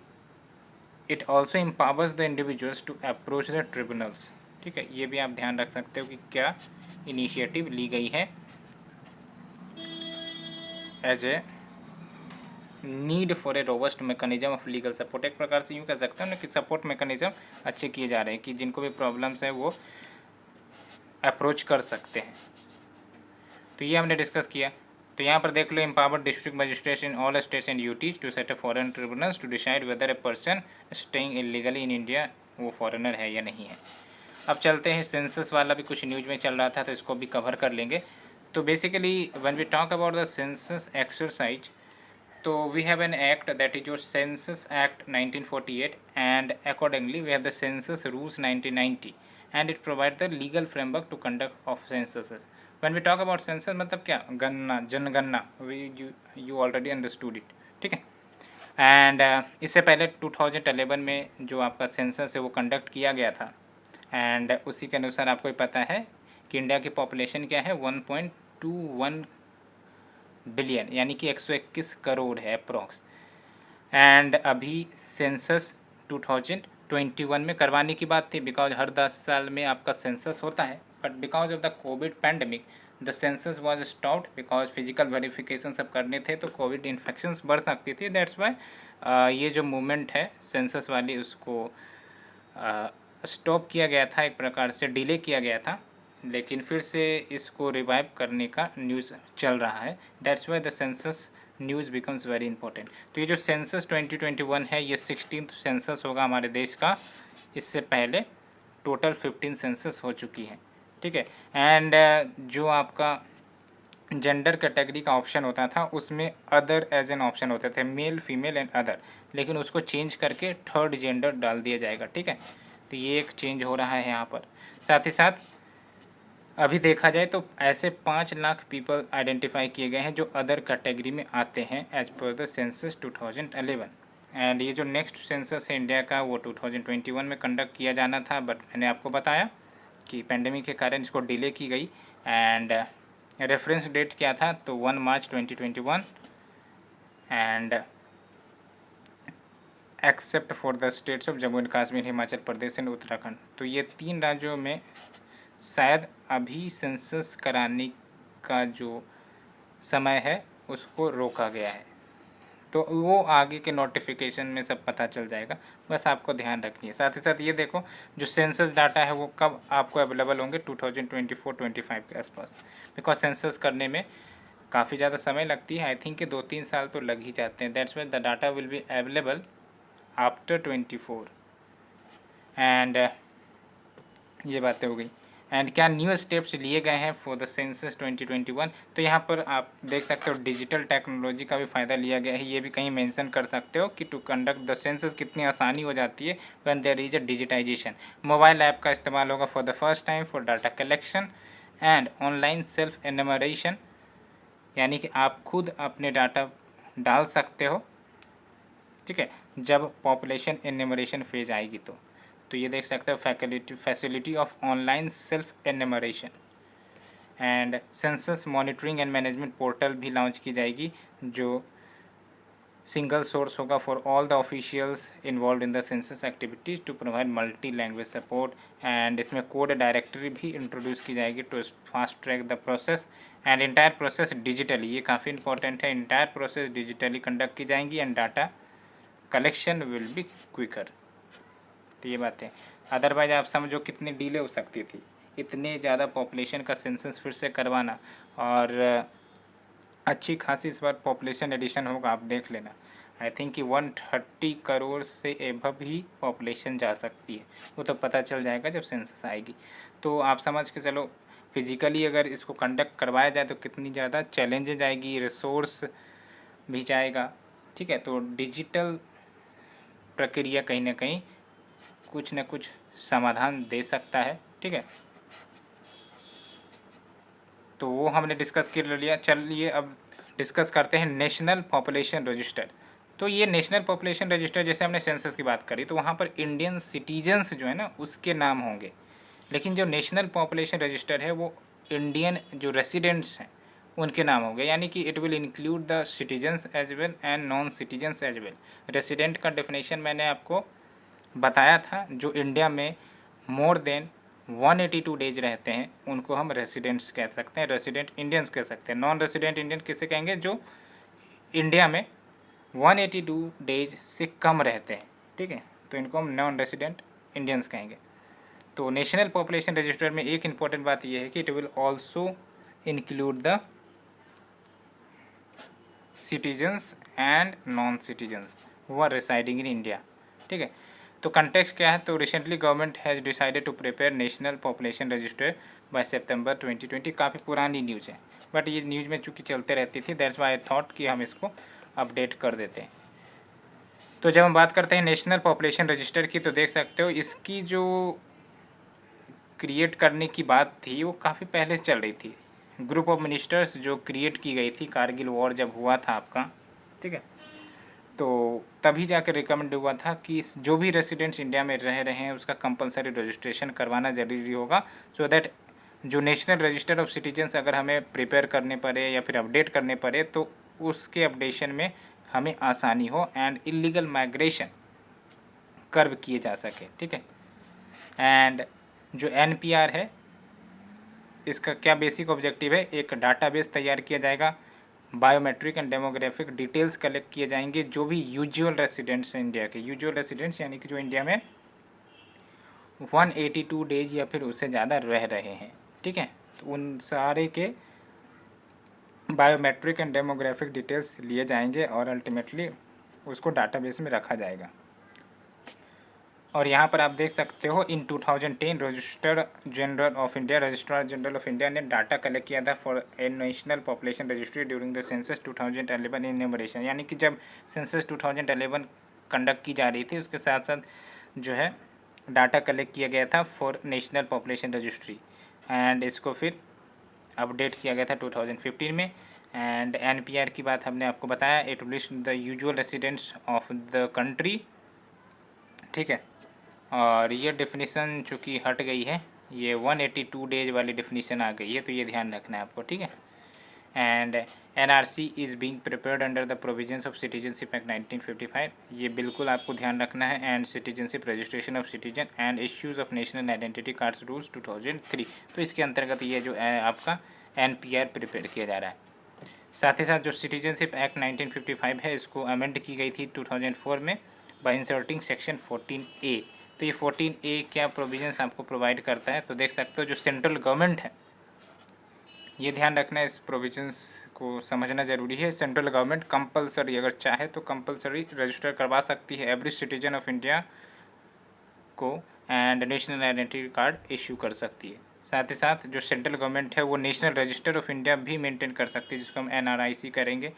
it also empowers the individuals to approach the tribunals, ठीक है। ये भी आप ध्यान रख सकते हो कि क्या इनिशिएटिव ली गई है as a need for a robust mechanism of legal support. एक प्रकार से यूँ कह सकते हैं ना कि सपोर्ट मैकेनिज्म अच्छे किए जा रहे हैं कि जिनको भी प्रॉब्लम्स हैं वो अप्रोच कर सकते हैं। तो ये हमने डिस्कस किया। तो यहाँ पर देख लो, empowered district magistrate in all states and UTs to set a foreign tribunals to decide whether a person staying illegally in India वो फॉरेनर है या नहीं है। अब चलते हैं, सेंसस वाला भी कुछ न्यूज़ में चल रहा था तो इसको भी कवर कर लेंगे। तो basically when we talk about the census exercise, तो we have an act that is your census act 1948 and accordingly we have the census rules 1990 and it provide the legal framework to conduct of census. When we talk about census मतलब क्या, गणना, जनगणना, you already understood it, ठीक है। And इससे पहले 2011 में जो आपका सेंसस है वो कंडक्ट किया गया था एंड उसी के अनुसार आपको पता है कि इंडिया की पॉपुलेशन क्या है, 1.21 बिलियन यानी कि 121 करोड़ है अप्रॉक्स। एंड अभी सेंसस 2021 में करवाने की बात थी, बिकॉज हर 10 साल में आपका सेंसस होता है, but because of the Covid pandemic the census was stopped, because physical verification सब करने थे तो कोविड इन्फेक्शंस बढ़ सकती थी। दैट्स वाई ये जो मूवमेंट है सेंसस वाली उसको स्टॉप किया गया था, एक प्रकार से डिले किया गया था, लेकिन फिर से इसको रिवाइव करने का न्यूज़ चल रहा है। That's why the census news becomes very important. तो ये जो सेंसस 2021 है ये 16th सेंसस होगा हमारे देश का। इससे पहले टोटल 15 सेंसस हो चुकी है, ठीक है। एंड जो आपका जेंडर कैटेगरी का ऑप्शन होता था उसमें अदर एज एन ऑप्शन होते थे, मेल फीमेल एंड अदर, लेकिन उसको चेंज करके थर्ड जेंडर डाल दिया जाएगा, ठीक है। तो ये एक चेंज हो रहा है यहाँ पर। साथ ही साथ अभी देखा जाए तो ऐसे 5 लाख पीपल आइडेंटिफाई किए गए हैं जो अदर कैटेगरी में आते हैं as per the census 2011। And ये जो नेक्स्ट सेंसस है इंडिया का वो 2021 में कंडक्ट किया जाना था, बट मैंने आपको बताया कि पेंडेमिक के कारण इसको डिले की गई। एंड रेफरेंस डेट क्या था तो 1 मार्च 2021 and except for the states of Jammu and Kashmir, Himachal Pradesh and Uttarakhand. तो ये 3 राज्यों में शायद अभी सेंसस कराने का जो समय है उसको रोका गया है, तो वो आगे के नोटिफिकेशन में सब पता चल जाएगा, बस आपको ध्यान रखनी है। साथ ही साथ ये देखो जो सेंसस डाटा है वो कब आपको अवेलेबल होंगे 2024-25 के आसपास, बिकॉज सेंसस करने में काफ़ी ज़्यादा समय लगती है। आई थिंक कि 2-3 साल तो लग ही जाते हैं। That's why the data will be available after 24। And ये बातें हो गई। एंड क्या न्यू स्टेप्स लिए गए हैं फॉर द सेंसस 2021, तो यहाँ पर आप देख सकते हो डिजिटल टेक्नोलॉजी का भी फ़ायदा लिया गया है। ये भी कहीं मेंशन कर सकते हो कि टू कंडक्ट द सेंसस कितनी आसानी हो जाती है when there is a digitisation. Mobile app का इस्तेमाल होगा for the first time for data collection and online self enumeration, यानी कि आप खुद अपने डाटा डाल सकते हो, ठीक है, जब पॉपुलेशन एनुमरेशन फेज आएगी तो ये देख सकते हो facility of online self enumeration. And census monitoring and management portal भी लॉन्च की जाएगी जो सिंगल सोर्स होगा for all the officials involve in the census activities to provide multi language support. And इसमें कोड डायरेक्टरी भी introduce की जाएगी to fast track the process and entire process digitally, ये काफ़ी इंपॉर्टेंट है, इंटायर प्रोसेस डिजिटली कंडक्ट की जाएंगी and data collection will be quicker. तो ये बात है, अदरवाइज आप समझो कितनी डिले हो सकती थी, इतने ज़्यादा पॉपुलेशन का सेंसस फिर से करवाना, और अच्छी खासी इस बार पॉपुलेशन एडिशन होगा, आप देख लेना। आई थिंक कि 130 करोड़ से एभव ही पॉपुलेशन जा सकती है, वो तो पता चल जाएगा जब सेंसस आएगी। तो आप समझ के चलो फिजिकली अगर इसको कंडक्ट करवाया जाए तो कितनी ज़्यादा चैलेंजेज आएगी, रिसोर्स भी जाएगा, ठीक है। तो डिजिटल प्रक्रिया कहीं ना कहीं कुछ न कुछ समाधान दे सकता है, ठीक है। तो वो हमने डिस्कस कर लिया। चलिए अब डिस्कस करते हैं नेशनल पॉपुलेशन रजिस्टर। तो ये नेशनल पॉपुलेशन रजिस्टर, जैसे हमने सेंसस की बात करी तो वहाँ पर इंडियन सिटीजन्स जो है ना उसके नाम होंगे, लेकिन जो नेशनल पॉपुलेशन रजिस्टर है वो इंडियन जो रेसिडेंट्स हैं उनके नाम होंगे, यानी कि it will include the citizens as well and non citizens as well. Resident का डेफिनेशन मैंने आपको बताया था, जो इंडिया में मोर देन 182 डेज रहते हैं उनको हम रेसिडेंट्स कह सकते हैं, रेसिडेंट इंडियंस कह सकते हैं। नॉन रेसिडेंट इंडियन किसे कहेंगे, जो इंडिया में 182 डेज से कम रहते हैं, ठीक है, तो इनको हम नॉन रेसिडेंट इंडियंस कहेंगे। तो नेशनल पॉपुलेशन रजिस्टर में एक इम्पॉर्टेंट बात यह है कि it will also include the citizens and non citizens who are residing in India, ठीक है। तो कंटेक्स्ट क्या है, तो recently government has decided to prepare national population register by September 2020। काफ़ी पुरानी न्यूज़ है, बट ये न्यूज़ में चूँकि चलते रहती थी, दैट्स वाई आई थॉट कि हम इसको अपडेट कर देते हैं। तो जब हम बात करते हैं नेशनल पॉपुलेशन रजिस्टर की, तो देख सकते हो इसकी जो क्रिएट करने की बात थी वो काफ़ी पहले से चल रही थी। ग्रुप ऑफ मिनिस्टर्स जो क्रिएट की गई थी कारगिल वॉर जब हुआ था आपका, ठीक है, तो तभी जाकर रिकमेंड हुआ था कि जो भी रेसिडेंट्स इंडिया में रह रहे हैं उसका कंपलसरी रजिस्ट्रेशन करवाना ज़रूरी होगा, सो दैट जो नेशनल रजिस्टर ऑफ सिटीजन्स अगर हमें प्रिपेयर करने पड़े या फिर अपडेट करने पड़े तो उसके अपडेशन में हमें आसानी हो एंड इलीगल माइग्रेशन कर्व किए जा सके, ठीक है। एंड जो NPR है इसका क्या बेसिक ऑब्जेक्टिव है, एक डाटाबेस तैयार किया जाएगा, biometric and demographic details collect किए जाएंगे, जो भी यूजुअल रेसिडेंट्स हैं इंडिया के, यूजुअल रेसिडेंट्स यानी कि जो इंडिया में 182 डेज या फिर उससे ज़्यादा रह रहे हैं, ठीक है, तो उन सारे के बायोमेट्रिक एंड डेमोग्राफिक डिटेल्स लिए जाएंगे और अल्टीमेटली उसको डाटाबेस में रखा जाएगा। और यहाँ पर आप देख सकते हो इन 2010 registrar general of India, registrar general of India ने डाटा कलेक्ट किया था for a national population registry during the census 2011 enumeration, यानी कि जब सेंसस 2011 कंडक्ट की जा रही थी उसके साथ साथ जो है डाटा कलेक्ट किया गया था for national population registry and इसको फिर अपडेट किया गया था 2015 में। एंड NPR की बात हमने आपको बताया, it list the usual residents of the country, ठीक है। और ये डेफिनेशन चूँकि हट गई है, ये 182 डेज वाली डेफिनेशन आ गई है, तो ये ध्यान रखना है आपको, ठीक है। And NRC is being prepared under the provisions of citizenship act 1955, ये बिल्कुल आपको ध्यान रखना है। And citizenship registration of citizen and issues of national identity cards rules 2003, तो इसके अंतर्गत ये जो आपका NPR प्रिपेयर किया जा रहा है। साथ ही साथ जो सिटीजनशिप एक्ट 1955 है इसको अमेंड की गई थी 2004 में बाय इंसर्टिंग सेक्शन 14A। तो ये 14A क्या प्रोविजंस आपको प्रोवाइड करता है, तो देख सकते हो जो सेंट्रल गवर्नमेंट है, ये ध्यान रखना है, इस प्रोविजंस को समझना ज़रूरी है। सेंट्रल गवर्नमेंट कंपलसरी अगर चाहे तो कंपलसरी रजिस्टर करवा सकती है एवरी सिटीजन ऑफ इंडिया को and national identity card issue कर सकती है। साथ ही साथ जो सेंट्रल गवर्नमेंट है वो नेशनल रजिस्टर ऑफ इंडिया भी मेंटेन कर सकती है, जिसको हम NRIC करेंगे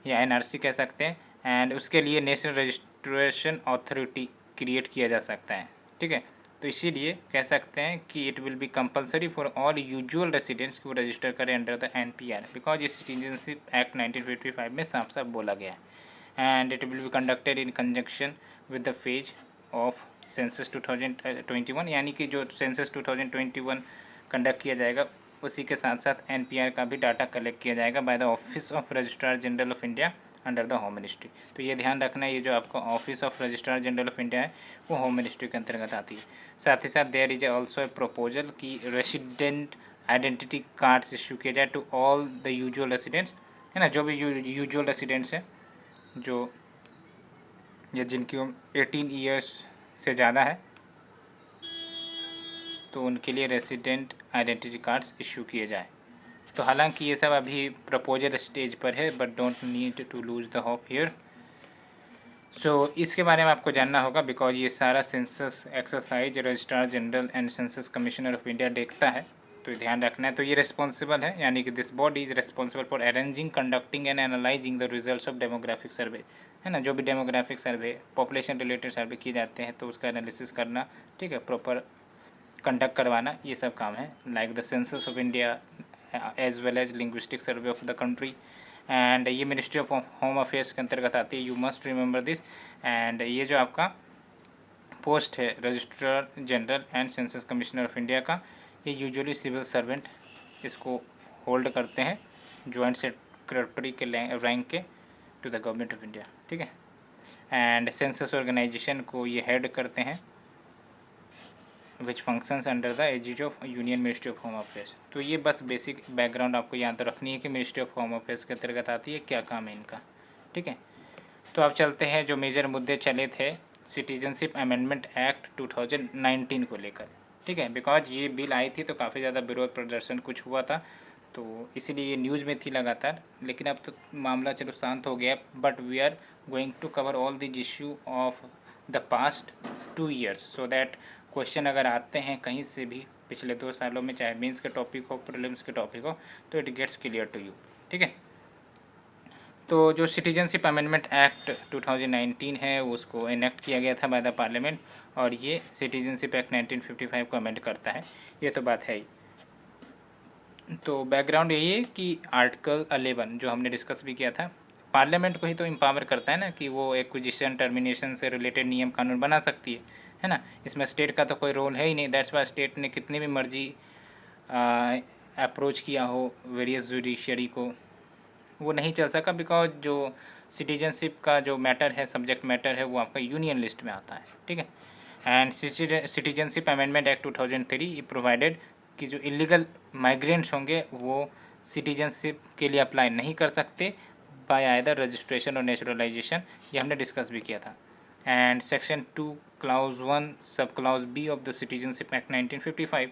या NRC कह सकते हैं। एंड उसके लिए नेशनल रजिस्ट्रेशन अथॉरिटी क्रिएट किया जा सकता है, ठीक है। तो इसीलिए कह सकते हैं कि it will be compulsory for all usual residents को रजिस्टर करें अंडर द NPR, बिकॉज ये सिटीजनशिप एक्ट 1955 में साफ साफ बोला गया है। And it will be conducted in conjunction with the phase of census 2021, यानी कि जो सेंसस 2021 कंडक्ट किया जाएगा उसी के साथ साथ NPR का भी डाटा कलेक्ट किया जाएगा by the office of registrar general of India under the home ministry. तो ये ध्यान रखना है, ये जो आपका office of registrar general of India है वो होम मिनिस्ट्री के अंतर्गत आती है। साथ ही साथ there is also a proposal कि रेसिडेंट आइडेंटिटी कार्ड्स इशू किया जाए to all the usual residents, है ना, जो भी यूजुअल रेसिडेंट्स हैं जो या जिनकी उम्र 18 ईयर्स से ज़्यादा है, तो उनके लिए रेसिडेंट आइडेंटिटी कार्ड्स इशू किए जाए। तो हालांकि ये सब अभी प्रपोजल स्टेज पर है, but don't need to lose the hope here. So इसके बारे में आपको जानना होगा बिकॉज ये सारा census exercise registrar general and census commissioner of India देखता है, तो ध्यान रखना है। तो ये रिस्पॉन्सिबल है, यानी कि this body is responsible for arranging, conducting and analysing the results of demographic survey, है ना, जो भी demographic survey population related survey किए जाते हैं तो उसका एनालिसिस करना, ठीक है, प्रॉपर कंडक्ट करवाना, ये सब काम है। Like the census of India as well as linguistic survey of the country, and ये मिनिस्ट्री ऑफ होम अफेयर्स के अंतर्गत आती है, you must remember this. And ये जो आपका पोस्ट है registrar general and census commissioner of India का, ये यूजुअली सिविल सर्वेंट इसको होल्ड करते हैं, जॉइंट सेक्रेटरी के रैंक के to the government of India, ठीक है। एंड सेंसस ऑर्गेनाइजेशन को ये हेड करते हैं विच functions under the edges of union ministry of home affairs. तो ये बस बेसिक बैकग्राउंड आपको यहाँ तो रखनी है कि मिनिस्ट्री ऑफ होम अफेयर्स के अंतर्गत आती है, क्या काम है इनका, ठीक है। तो अब चलते हैं जो मेजर मुद्दे चले थे सिटीजनशिप अमेंडमेंट एक्ट 2019 को लेकर, ठीक है, बिकॉज ये बिल आई थी तो काफ़ी ज़्यादा विरोध प्रदर्शन कुछ हुआ था, तो इसीलिए ये न्यूज़ में थी लगातार, लेकिन अब तो मामला चलो शांत हो गया। But we are going to cover all the issue of the past 2 years so that question अगर आते हैं कहीं से भी पिछले 2 सालों में, चाहे मेंस के टॉपिक हो प्रीलिम्स के टॉपिक हो, तो it gets clear to you, ठीक है। तो जो सिटीजनशिप अमेंडमेंट एक्ट 2019 है उसको इनेक्ट किया गया था बाय द पार्लियामेंट, और ये सिटीजनशिप एक्ट 1955 को अमेंड करता है, ये तो बात है ही। तो बैकग्राउंड यही है कि आर्टिकल 11 जो हमने डिस्कस भी किया था, पार्लियामेंट को ही तो एम्पावर करता है ना कि वो एक्विजिशन टर्मिनेशन से रिलेटेड नियम कानून बना सकती है ना, इसमें स्टेट का तो कोई रोल है ही नहीं। दैट्स वाई स्टेट ने कितनी भी मर्जी अप्रोच किया हो वेरियस जुडिशरी को, वो नहीं चल सका बिकॉज जो सिटीजनशिप का जो मैटर है, सब्जेक्ट मैटर है, वो आपका यूनियन लिस्ट में आता है, ठीक है। एंड सिटीजनशिप अमेंडमेंट एक्ट 2003 ये प्रोवाइडेड कि जो इलीगल माइग्रेंट्स होंगे वो सिटीजनशिप के लिए अप्लाई नहीं कर सकते बाय आइदर रजिस्ट्रेशन और नेचुरलाइजेशन, ये हमने डिस्कस भी किया था। And section 2 clause 1 sub clause B of the citizenship act 1955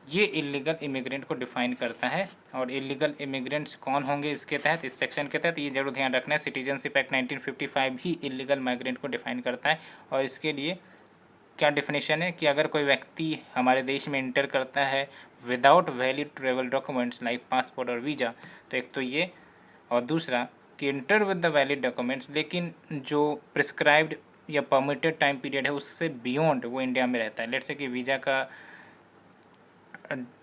ये इलीगल इमिग्रेंट को डिफाइन करता है। और इलीगल इमिग्रेंट्स कौन होंगे इसके तहत, इस सेक्शन के तहत, ये जरूर ध्यान रखना है। सिटीजनशिप एक्ट 1955 ही इलीगल माइग्रेंट को डिफाइन करता है। और इसके लिए क्या डिफिनेशन है कि अगर कोई व्यक्ति हमारे देश में इंटर करता है without valid travel documents like passport और वीज़ा, तो एक तो ये, और दूसरा कि inter with the valid documents, लेकिन जो प्रिस्क्राइब्ड या परमिटेड टाइम पीरियड है उससे बियॉन्ड वो इंडिया में रहता है। लेट्स से कि वीज़ा का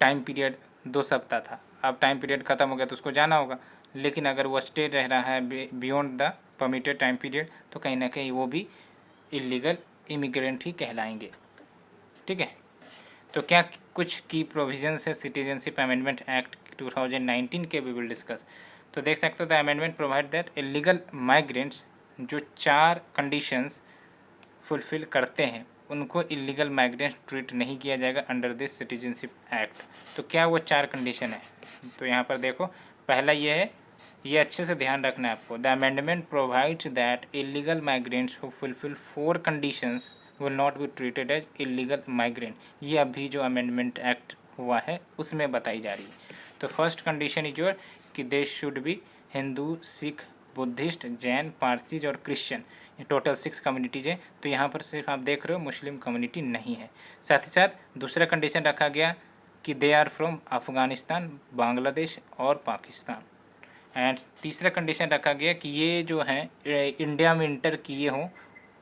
टाइम पीरियड 2 सप्ताह था, अब टाइम पीरियड ख़त्म हो गया तो उसको जाना होगा, लेकिन अगर वो स्टे रह रहा है beyond the permitted time period तो कहीं ना कहीं वो भी इलीगल इमिग्रेंट ही कहलाएंगे, ठीक है। तो क्या कुछ की प्रोविजंस है सिटीजनशिप अमेंडमेंट एक्ट 2019 के वी विल डिस्कस। तो देख सकते हो the amendment provide that illegal migrants जो 4 कंडीशंस फुलफ़िल करते हैं उनको इलीगल माइग्रेंट्स ट्रीट नहीं किया जाएगा अंडर दिस सिटीजनशिप एक्ट। तो क्या वो 4 कंडीशन है, तो यहाँ पर देखो, पहला ये है, ये अच्छे से ध्यान रखना है आपको। The amendment provides that illegal migrants who fulfil 4 conditions will not be treated as illegal migrant. ये अभी जो अमेंडमेंट एक्ट हुआ है उसमें बताई जा रही है। तो फर्स्ट कंडीशन इज योर कि they should be Hindu, Sikh, Buddhist, Jain, Parsis और क्रिश्चियन, टोटल 6 कम्युनिटीज़ हैं। तो यहाँ पर सिर्फ आप देख रहे हो मुस्लिम कम्युनिटी नहीं है। साथ ही साथ दूसरा कंडीशन रखा गया कि they are from Afghanistan, Bangladesh और पाकिस्तान। एंड तीसरा कंडीशन रखा गया कि ये जो हैं इंडिया में इंटर किए हों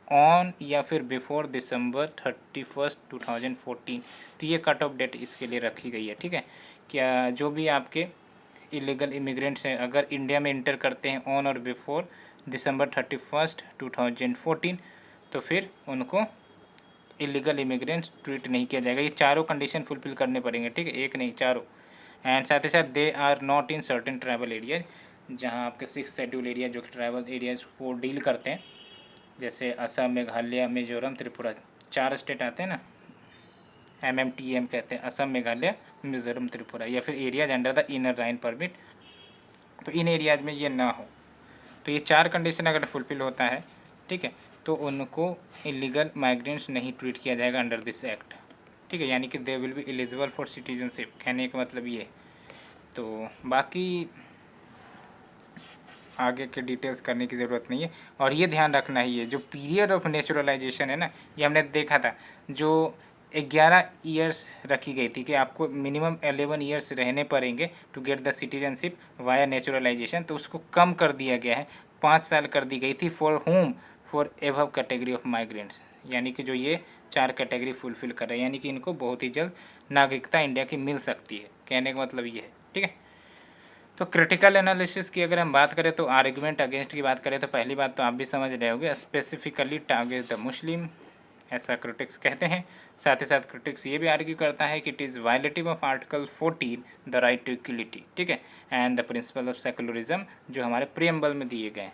ऑन या फिर बिफोर December 31, 2014। तो ये कट ऑफ डेट इसके लिए रखी गई है, ठीक है। क्या जो भी आपके इलीगल इमिग्रेंट्स हैं अगर इंडिया में इंटर करते हैं ऑन और बिफोर December 31, 2014 तो फिर उनको इलीगल इमिग्रेंट्स ट्रीट नहीं किया जाएगा। ये चारों कंडीशन फुलफिल करने पड़ेंगे, ठीक है, एक नहीं चारों। एंड साथ ही साथ they are not in certain tribal areas, जहाँ आपके 6 शेड्यूल एरिया जो कि ट्राइबल एरियाज को डील करते हैं, जैसे असम, मेघालय, मिजोरम, त्रिपुरा, 4 स्टेट आते हैं ना, MMTM कहते हैं, असम, मेघालय, मिजोरम, त्रिपुरा, या फिर areas under the inner line permit. तो इन एरियाज में ये ना हो। तो ये 4 कंडीशन अगर फुलफिल होता है, ठीक है, तो उनको इलीगल माइग्रेंट्स नहीं ट्रीट किया जाएगा अंडर दिस एक्ट, ठीक है। यानी कि they will be eligible for citizenship, कहने का मतलब ये। तो बाकी आगे के डिटेल्स करने की ज़रूरत नहीं है। और ये ध्यान रखना ही है, जो पीरियड ऑफ नेचुरलाइजेशन है ना, ये हमने देखा था, जो 11 ईयर्स रखी गई थी कि आपको मिनिमम 11 ईयर्स रहने पड़ेंगे to get the citizenship via naturalisation, तो उसको कम कर दिया गया है, 5 साल कर दी गई थी। For home, for above category of migrants, यानी कि जो ये 4 कैटेगरी फुलफिल कर रहे हैं, यानी कि इनको बहुत ही जल्द नागरिकता इंडिया की मिल सकती है, कहने का मतलब ये है, ठीक है। तो क्रिटिकल एनालिसिस की अगर हम बात करें, तो आर्ग्यूमेंट अगेंस्ट की बात करें, तो पहली बात तो आप भी समझ रहे होंगे, स्पेसिफिकली टारगेट द मुस्लिम, ऐसा क्रिटिक्स कहते हैं। साथ ही साथ क्रिटिक्स ये भी आर्ग्यू करता है कि it is violative of article 14 the right to equality, ठीक है, and the principle of secularism जो हमारे प्रियम्बल में दिए गए हैं।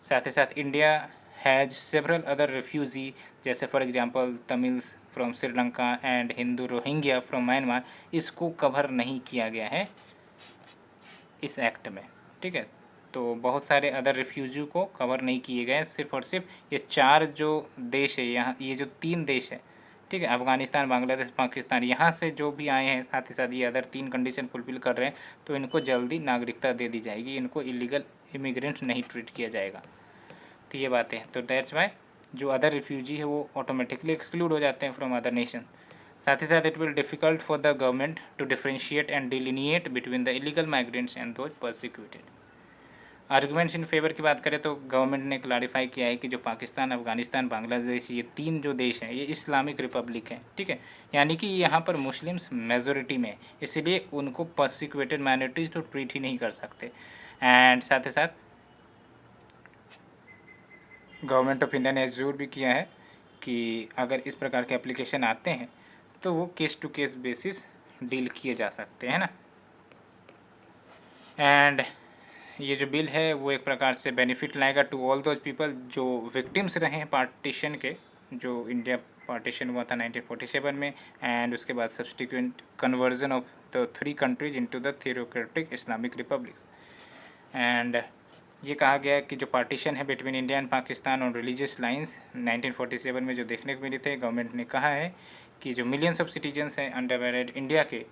साथ ही साथ India has several other refugee, जैसे for example Tamils from Sri Lanka and Hindu Rohingya from Myanmar, इसको कवर नहीं किया गया है इस एक्ट में, ठीक है। तो बहुत सारे अदर रिफ्यूजी को कवर नहीं किए गए, सिर्फ और सिर्फ ये 4 जो देश है, यहाँ ये जो 3 देश है, ठीक है, अफ़गानिस्तान, बांग्लादेश, पाकिस्तान, यहाँ से जो भी आए हैं, साथ ही साथ ये अदर 3 कंडीशन फुलफिल कर रहे हैं, तो इनको जल्दी नागरिकता दे दी जाएगी, इनको इलीगल इमिग्रेंट्स नहीं ट्रीट किया जाएगा। तो ये बातें हैं, तो दैट्स वाई जो अदर रिफ्यूजी है वो ऑटोमेटिकली एक्सक्लूड हो जाते हैं फ्रॉम अदर नेशन। साथ ही साथ it will difficult for the government to differentiate and delineate between the illegal migrants and those persecuted. Arguments in favour की बात करें तो गवर्नमेंट ने क्लैरिफाई किया है कि जो पाकिस्तान, अफगानिस्तान, बांग्लादेश, ये 3 जो देश हैं ये इस्लामिक रिपब्लिक हैं, ठीक है, यानी कि यहाँ पर मुस्लिम्स मेजोरिटी में, इसलिए उनको परसिक्यूटेड माइनॉरिटीज़ तो ट्रीट ही नहीं कर सकते। एंड साथ ही साथ गवर्नमेंट ऑफ इंडिया ने एज्यूर भी किया है कि अगर इस प्रकार के एप्लीकेशन आते हैं तो वो case to case basis deal किए जा सकते हैं ना। एंड ये जो बिल है वो एक प्रकार से बेनिफिट लाएगा टू ऑल दोज पीपल जो विक्टिम्स रहे हैं पार्टीशन के, जो इंडिया पार्टीशन हुआ था 1947 में, एंड उसके बाद subsequent conversion of the 3 countries into the theocratic Islamic republics. And ये कहा गया कि जो पार्टीशन है between India and Pakistan on religious lines 1947 में जो देखने को मिले थे, गवर्नमेंट ने कहा है कि जो मिलियंस ऑफ सिटीजन्स हैं अंडर इंडिया के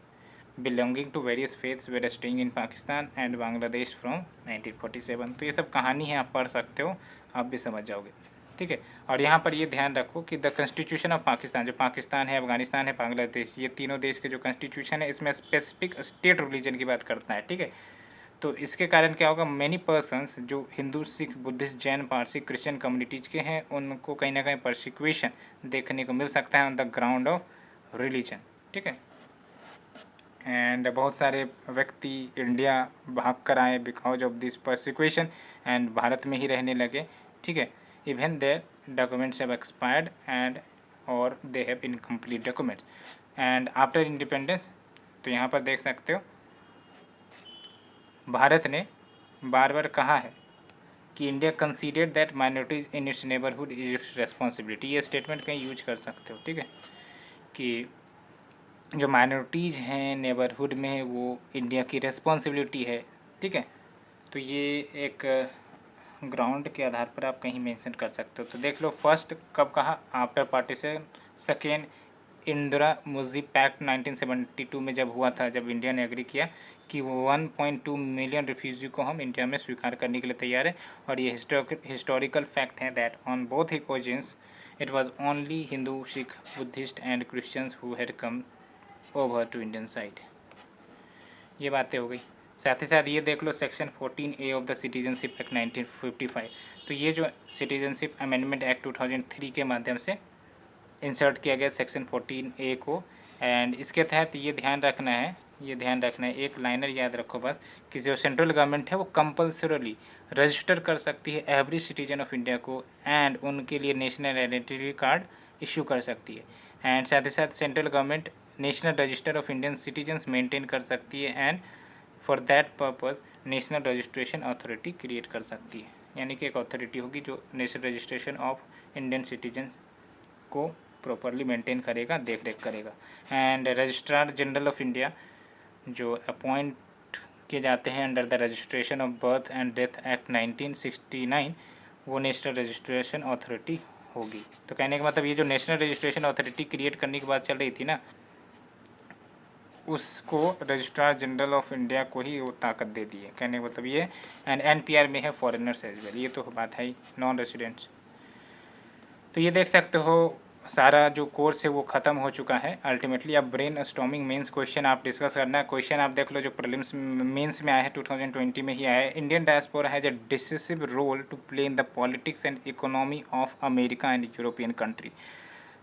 belonging to various faiths were staying in Pakistan and Bangladesh from 1947। तो ये सब कहानी है, आप पढ़ सकते हो, आप भी समझ जाओगे, ठीक है। और यहाँ पर ये ध्यान रखो कि द कॉन्स्टिट्यूशन ऑफ पाकिस्तान, जो पाकिस्तान है, अफगानिस्तान है, बांग्लादेश, ये तीनों देश के जो कॉन्स्टिट्यूशन है इसमें स्पेसिफिक स्टेट रिलीजन की बात करता है, ठीक है। तो इसके कारण क्या होगा, मैनी पर्सन्स जो Hindu, Sikh, Buddhist, Jain, Parsi, Christian communities के हैं उनको कहीं ना कहीं परसिक्यूशन देखने को मिल सकता है on the ground of religion, ठीक है। एंड बहुत सारे व्यक्ति इंडिया भाग कर आए because of this persecution and Bharat में ही रहने लगे, ठीक है। Even their documents have expired and और they have incomplete documents and after independence. तो यहाँ पर देख सकते हो भारत ने बार बार कहा है कि India considered that minorities in its neighbourhood is it's responsibility. ये स्टेटमेंट कहीं यूज कर सकते हो, ठीक है, कि जो माइनॉरिटीज़ हैं नेबरहुड में वो इंडिया की रेस्पॉन्सिबिलिटी है, ठीक है। तो ये एक ग्राउंड के आधार पर आप कहीं मेंशन कर सकते हो। तो देख लो, फर्स्ट कब कहा, after partition. Second, Indira Mujib pact 1972 में जब हुआ था, जब इंडिया ने एग्री किया कि 1.2 मिलियन रिफ्यूजी को हम इंडिया में स्वीकार करने के लिए तैयार है। और ये हिस्टोरिकल फैक्ट है that on both occasions it was only Hindu, Sikh, Buddhist and Christians who had come over to Indian side. ये बातें हो गई। साथ ही साथ ये देख लो section 14A of the citizenship act 1955। तो ये जो सिटीजनशिप अमेंडमेंट एक्ट 2003 के माध्यम से इंसर्ट किया गया सेक्शन 14A को, एंड इसके तहत ये ध्यान रखना है, एक लाइनर याद रखो बस, कि जो सेंट्रल गवर्नमेंट है वो कंपल्सरली रजिस्टर कर सकती है एवरी सिटीजन ऑफ इंडिया को, एंड उनके लिए नेशनल आइडेंटिटी कार्ड इशू कर सकती है। एंड साथ ही साथ central government national register of Indian citizens maintain कर सकती है, and for that purpose national registration authority create कर सकती है। यानी कि एक अथॉरिटी होगी जो national registration of Indian citizens को प्रॉपरली मेंटेन करेगा, देख रेख करेगा। And registrar general of India जो अपॉइंट किए जाते हैं under the registration of birth and death act 1969, वो नेशनल रजिस्ट्रेशन अथॉरिटी होगी। तो कहने का मतलब ये जो नेशनल रजिस्ट्रेशन अथॉरिटी क्रिएट करने की बात चल रही थी ना, उसको रजिस्ट्रार जनरल ऑफ इंडिया को ही वो ताकत दे दी है। कहने का मतलब ये, एंड NPR में है फॉरेनर्स एज वेल, ये तो बात है ही, नॉन रेसिडेंट्स। तो ये देख सकते हो सारा जो कोर्स है वो ख़त्म हो चुका है अल्टीमेटली। अब ब्रेन स्टॉर्मिंग मेंस क्वेश्चन आप डिस्कस करना है। क्वेश्चन आप देख लो जो प्रीलिम्स मेंस में आया है 2020 में ही आया है। Indian diaspora has a decisive role to play in the politics and economy of America and European country.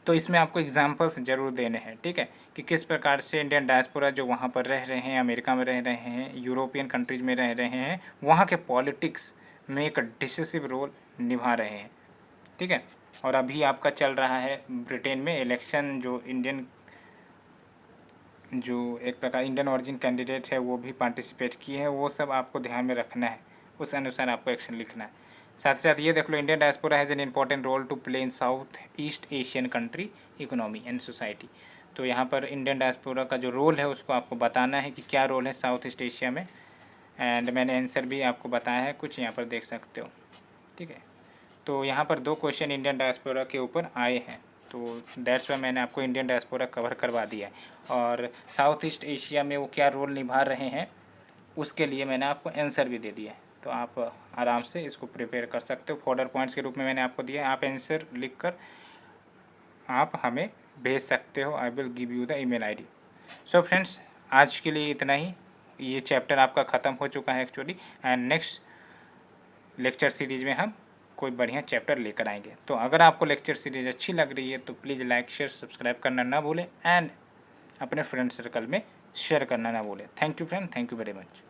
तो इसमें आपको एग्जांपल्स ज़रूर देने हैं, ठीक है, कि किस प्रकार से इंडियन डायस्पोरा जो वहाँ पर रह रहे हैं, अमेरिका में रह रहे हैं, यूरोपियन कंट्रीज़ में रह रहे हैं, वहाँ के पॉलिटिक्स में एक डिसिसिव रोल निभा रहे हैं, ठीक है। और अभी आपका चल रहा है ब्रिटेन में इलेक्शन, जो एक प्रकार इंडियन ऑरिजिन कैंडिडेट है वो भी पार्टिसिपेट किए हैं, वो सब आपको ध्यान में रखना है, उस अनुसार आपको एक्शन लिखना है। साथ ही साथ ये देख लो, Indian diaspora has an important role to play in South East Asian country economy and society. तो यहाँ पर इंडियन डायस्पोरा का जो रोल है उसको आपको बताना है कि क्या रोल है साउथ ईस्ट एशिया में, एंड मैंने आंसर भी आपको बताया है कुछ, यहाँ पर देख सकते हो, ठीक है। तो यहाँ पर 2 क्वेश्चन इंडियन डायस्पोरा के ऊपर आए हैं, तो दैट्स वाई मैंने आपको इंडियन डायस्पोरा कवर करवा दिया है। और साउथ ईस्ट एशिया में वो क्या रोल निभा रहे हैं उसके लिए मैंने आपको आंसर भी दे दिया है, तो आप आराम से इसको प्रिपेयर कर सकते हो। फॉर्डर पॉइंट्स के रूप में मैंने आपको दिया है, आप आंसर लिख कर आप हमें भेज सकते हो। I will give you the email ID। So friends, आज के लिए इतना ही। ये चैप्टर आपका ख़त्म हो चुका है actually, and next lecture series में हम कोई बढ़िया चैप्टर लेकर आएंगे। तो अगर आपको लेक्चर सीरीज़ अच्छी लग रही है तो प्लीज़ लाइक, शेयर, सब्सक्राइब करना ना भूलें, एंड अपने फ्रेंड सर्कल में शेयर करना ना भूलें। Thank you friend, thank you very much.